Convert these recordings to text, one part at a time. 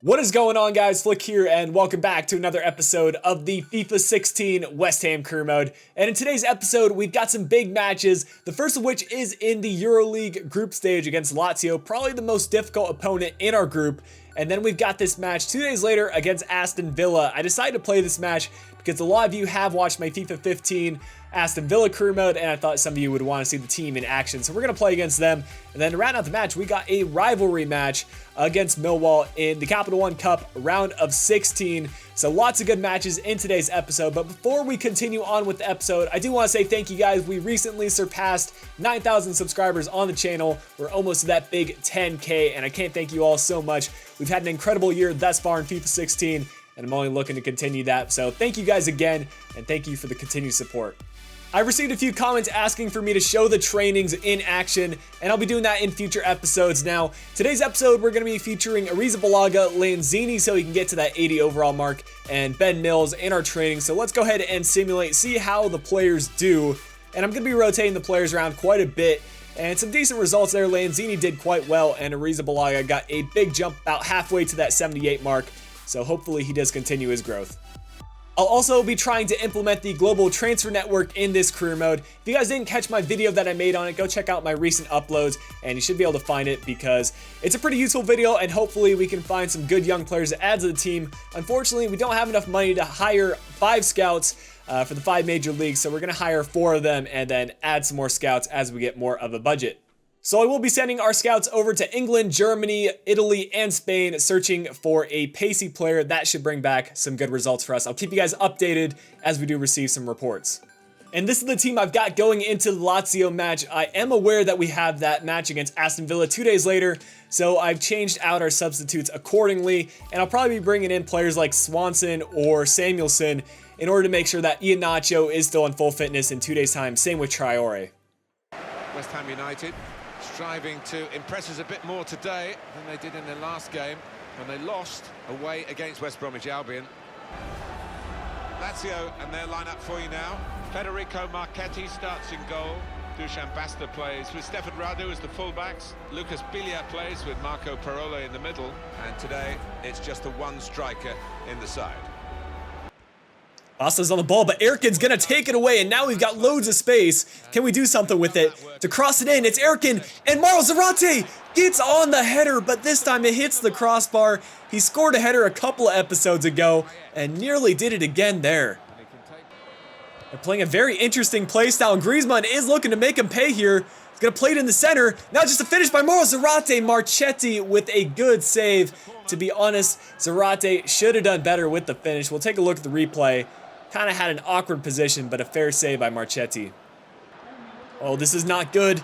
What is going on, guys? Flick here, and welcome back to another episode of the FIFA 16 West Ham career mode. And in today's episode, we've got some big matches, the first of which is in the EuroLeague group stage against Lazio, probably the most difficult opponent in our group. And then we've got this match 2 days later against Aston Villa. I decided to play this match because a lot of you have watched my FIFA 15 Aston Villa career mode, and I thought some of you would want to see the team in action. So we're going to play against them. And then to round out the match, we got a rivalry match against Millwall in the Capital One Cup round of 16. So lots of good matches in today's episode. But before we continue on with the episode, I do want to say thank you guys. We recently surpassed 9,000 subscribers on the channel. We're almost to that big 10K, and I can't thank you all so much. We've had an incredible year thus far in FIFA 16, and I'm only looking to continue that. So thank you guys again, and thank you for the continued support. I received a few comments asking for me to show the trainings in action, and I'll be doing that in future episodes. Now, today's episode, we're going to be featuring Arrizabalaga, Lanzini, so he can get to that 80 overall mark, and Ben Mills in our training. So let's go ahead and simulate, see how the players do. And I'm going to be rotating the players around quite a bit, and some decent results there. Lanzini did quite well, and Arrizabalaga got a big jump about halfway to that 78 mark. So hopefully he does continue his growth. I'll also be trying to implement the global transfer network in this career mode. If you guys didn't catch my video that I made on it, go check out my recent uploads and you should be able to find it because it's a pretty useful video, and hopefully we can find some good young players to add to the team. Unfortunately, we don't have enough money to hire 5 scouts for the 5 major leagues, so we're going to hire 4 of them and then add some more scouts as we get more of a budget. So I will be sending our scouts over to England, Germany, Italy, and Spain, searching for a pacey player that should bring back some good results for us. I'll keep you guys updated as we do receive some reports. And this is the team I've got going into the Lazio match. I am aware that we have that match against Aston Villa 2 days later, so I've changed out our substitutes accordingly, and I'll probably be bringing in players like Swanson or Samuelson in order to make sure that Iheanacho is still in full fitness in 2 days' time. Same with Traore. West Ham United striving to impress us a bit more today than they did in their last game when they lost away against West Bromwich Albion. Lazio and their lineup for you now. Federico Marchetti starts in goal. Dusan Basta plays with Stefan Radu as the fullbacks. Lucas Biglia plays with Marco Parola in the middle. And today it's just the one striker in the side. Basta's on the ball, but Erkin's gonna take it away, and now we've got loads of space. Can we do something with it? To cross it in, it's Erkin, and Mauro Zarate gets on the header, but this time it hits the crossbar. He scored a header a couple of episodes ago, and nearly did it again there. They're playing a very interesting play style, and Griezmann is looking to make him pay here. He's gonna play it in the center. Now just a finish by Mauro Zarate. Marchetti with a good save. To be honest, Zarate should have done better with the finish. We'll take a look at the replay. Kind of had an awkward position, but a fair save by Marchetti. Oh, this is not good.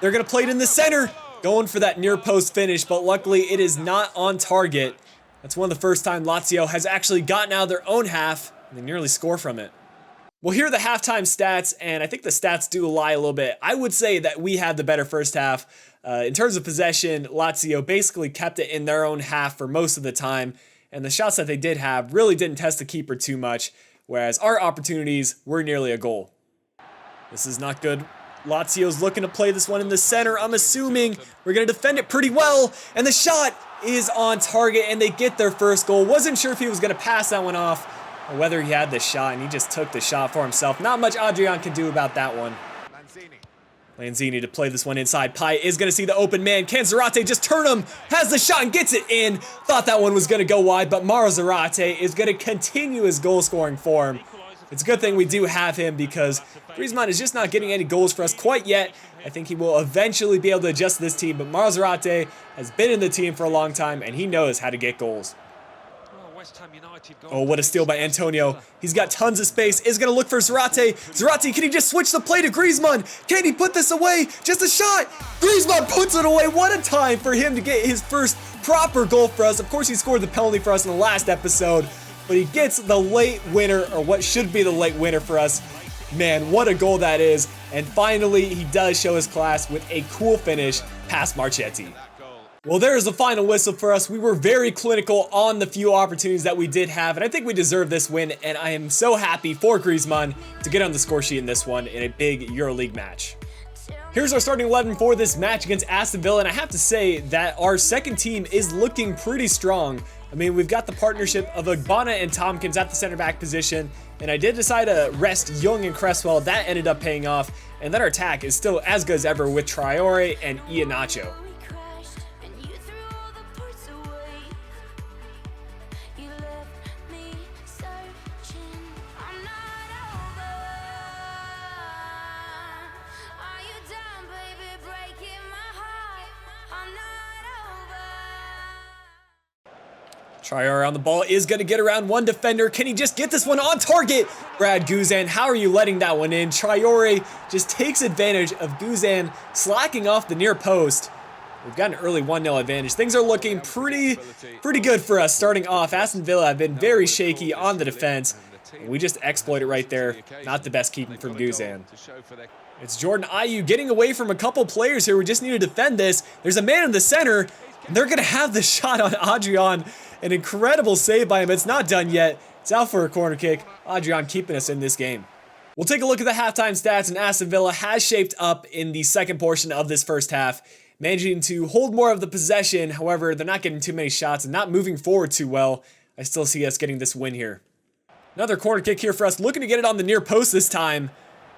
They're going to play it in the center. Going for that near post finish, but luckily it is not on target. That's one of the first time Lazio has actually gotten out of their own half, and they nearly score from it. Well, here are the halftime stats, and I think the stats do lie a little bit. I would say that we had the better first half. In terms of possession, Lazio basically kept it in their own half for most of the time, and the shots that they did have really didn't test the keeper too much, whereas our opportunities were nearly a goal. This is not good. Lazio's looking to play this one in the center. I'm assuming we're going to defend it pretty well, and the shot is on target, and they get their first goal. Wasn't sure if he was going to pass that one off, or whether he had the shot, and he just took the shot for himself. Not much Adrian can do about that one. Lanzini to play this one inside. Pai is going to see the open man. Can Zarate just turn him? Has the shot and gets it in. Thought that one was going to go wide, but Mauro Zarate is going to continue his goal-scoring form. It's a good thing we do have him because Griezmann is just not getting any goals for us quite yet. I think he will eventually be able to adjust to this team, but Mauro Zarate has been in the team for a long time, and he knows how to get goals. Oh, what a steal by Antonio. He's got tons of space. Is going to look for Zarate. Zarate, can he just switch the play to Griezmann? Can he put this away? Just a shot. Griezmann puts it away. What a time for him to get his first proper goal for us. Of course, he scored the penalty for us in the last episode, but he gets the late winner, or what should be the late winner for us. Man, what a goal that is. And finally, he does show his class with a cool finish past Marchetti. Well, there's the final whistle for us. We were very clinical on the few opportunities that we did have, and I think we deserve this win, and I am so happy for Griezmann to get on the score sheet in this one in a big EuroLeague match. Here's our starting 11 for this match against Aston Villa, and I have to say that our second team is looking pretty strong. I mean, we've got the partnership of Ogbonna and Tompkins at the center back position, and I did decide to rest Young and Cresswell. That ended up paying off, and then our attack is still as good as ever with Traore and Iheanacho. Traore on the ball is going to get around one defender. Can he just get this one on target? Brad Guzan, how are you letting that one in? Traore just takes advantage of Guzan slacking off the near post. We've got an early 1-0 advantage. Things are looking pretty good for us starting off. Aston Villa have been very shaky on the defense. And we just exploit it right there. Not the best keeping from Guzan. It's Jordan Ayew getting away from a couple players here. We just need to defend this. There's a man in the center, and they're going to have the shot on Adrian. An incredible save by him. It's not done yet. It's out for a corner kick. Adrian keeping us in this game. We'll take a look at the halftime stats, and Aston Villa has shaped up in the second portion of this first half, managing to hold more of the possession. However, they're not getting too many shots and not moving forward too well. I still see us getting this win here. Another corner kick here for us, looking to get it on the near post this time.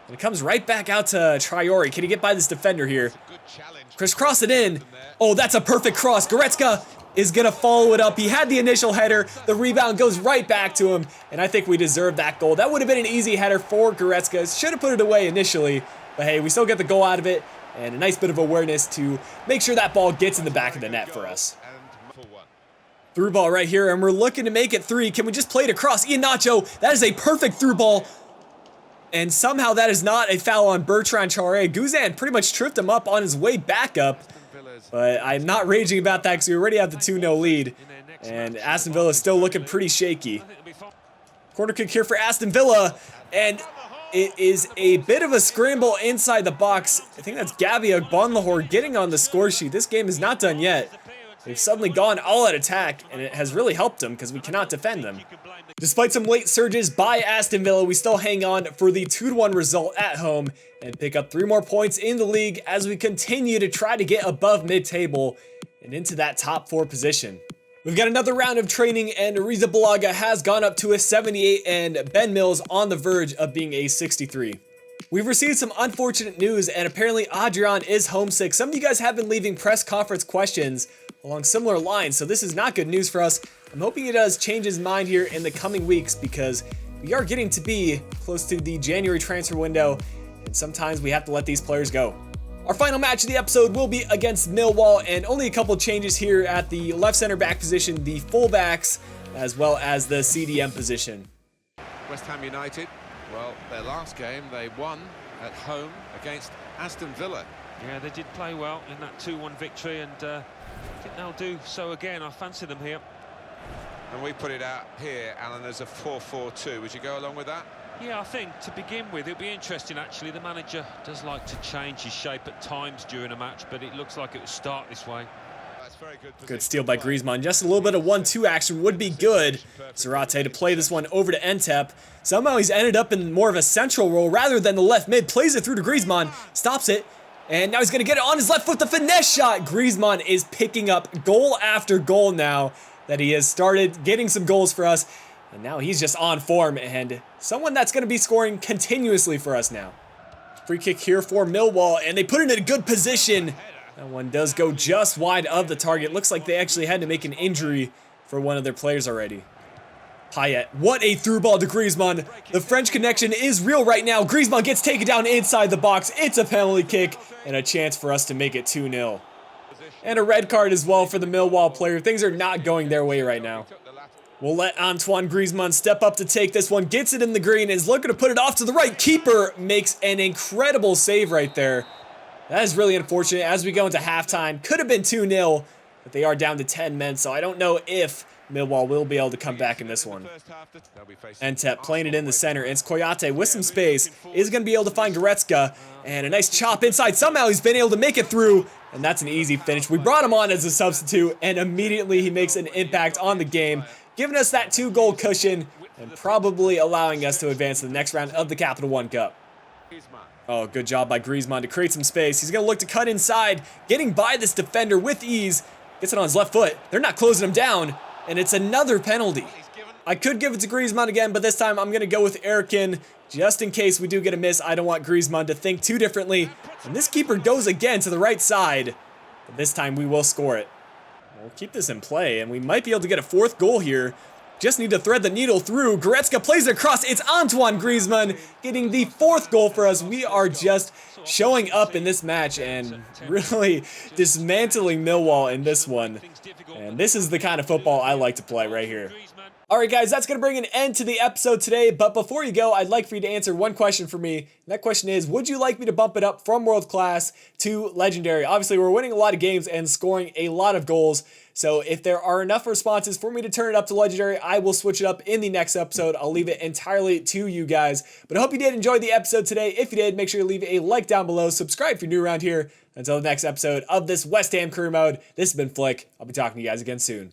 And it comes right back out to Traore. Can he get by this defender here? Chris cross it in. Oh, that's a perfect cross. Goretzka is going to follow it up. He had the initial header. The rebound goes right back to him, and I think we deserve that goal. That would have been an easy header for Goretzka. Should have put it away initially, but hey, we still get the goal out of it, and a nice bit of awareness to make sure that ball gets in the back of the net for us. Through ball right here, and we're looking to make it 3. Can we just play it across? Iheanacho, that is a perfect through ball, and somehow that is not a foul on Bertrand Traore. Guzan pretty much tripped him up on his way back up. But I'm not raging about that because we already have the 2-0 lead. And Aston Villa is still looking pretty shaky. Corner kick here for Aston Villa. And it is a bit of a scramble inside the box. I think that's Gabby Agbonlahor getting on the score sheet. This game is not done yet. They've suddenly gone all out attack, and it has really helped them because we cannot defend them. Despite some late surges by Aston Villa, we still hang on for the 2-1 result at home and pick up 3 more points in the league as we continue to try to get above mid-table and into that top 4 position. We've got another round of training, and Arrizabalaga has gone up to a 78 and Ben Mills on the verge of being a 63. We've received some unfortunate news, and apparently Adrian is homesick. Some of you guys have been leaving press conference questions along similar lines, so this is not good news for us. I'm hoping he does change his mind here in the coming weeks because we are getting to be close to the January transfer window, and sometimes we have to let these players go. Our final match of the episode will be against Millwall, and only a couple changes here at the left center back position, the fullbacks, as well as the CDM position. West Ham United, well, their last game they won at home against Aston Villa. Yeah, they did play well in that 2-1 victory, and I think they'll do so again. I fancy them here. And we put it out here, Alan, as a 4-4-2. Would you go along with that? Yeah, I think to begin with, it'll be interesting actually. The manager does like to change his shape at times during a match, but it looks like it will start this way. That's very good. Good steal by Griezmann. Just a little bit of 1-2 action would be good. Zarate to play this one over to Entep. Somehow he's ended up in more of a central role rather than the left mid. Plays it through to Griezmann, stops it, and now he's going to get it on his left foot. The finesse shot. Griezmann is picking up goal after goal now that he has started getting some goals for us. And now he's just on form and someone that's going to be scoring continuously for us now. Free kick here for Millwall, and they put it in a good position. That one does go just wide of the target. Looks like they actually had to make an injury for one of their players already. Payet, what a through ball to Griezmann. The French connection is real right now. Griezmann gets taken down inside the box. It's a penalty kick and a chance for us to make it 2-0. And a red card as well for the Millwall player. Things are not going their way right now. We'll let Antoine Griezmann step up to take this one. Gets it in the green. Is looking to put it off to the right. Keeper makes an incredible save right there. That is really unfortunate as we go into halftime. Could have been 2-0, but they are down to 10 men. So I don't know if Millwall will be able to come back in this one. Entep playing it in the center. It's Koyate with some space. Is going to be able to find Goretzka. And a nice chop inside. Somehow he's been able to make it through. And that's an easy finish. We brought him on as a substitute. And immediately he makes an impact on the game, giving us that 2-goal cushion and probably allowing us to advance to the next round of the Capital One Cup. Oh, good job by Griezmann to create some space. He's going to look to cut inside, getting by this defender with ease. Gets it on his left foot. They're not closing him down. And it's another penalty. I could give it to Griezmann again, but this time I'm going to go with Erkin. Just in case we do get a miss, I don't want Griezmann to think too differently. And this keeper goes again to the right side. But this time we will score it. We'll keep this in play, and we might be able to get a fourth goal here. Just need to thread the needle through. Goretzka plays it across. It's Antoine Griezmann getting the fourth goal for us. We are just showing up in this match and really dismantling Millwall in this one. And this is the kind of football I like to play right here. Alright guys, that's going to bring an end to the episode today, but before you go, I'd like for you to answer one question for me. And that question is, would you like me to bump it up from world class to legendary? Obviously, we're winning a lot of games and scoring a lot of goals, so if there are enough responses for me to turn it up to legendary, I will switch it up in the next episode. I'll leave it entirely to you guys, but I hope you did enjoy the episode today. If you did, make sure you leave a like down below, subscribe if you're new around here. Until the next episode of this West Ham Career Mode, this has been Flick. I'll be talking to you guys again soon.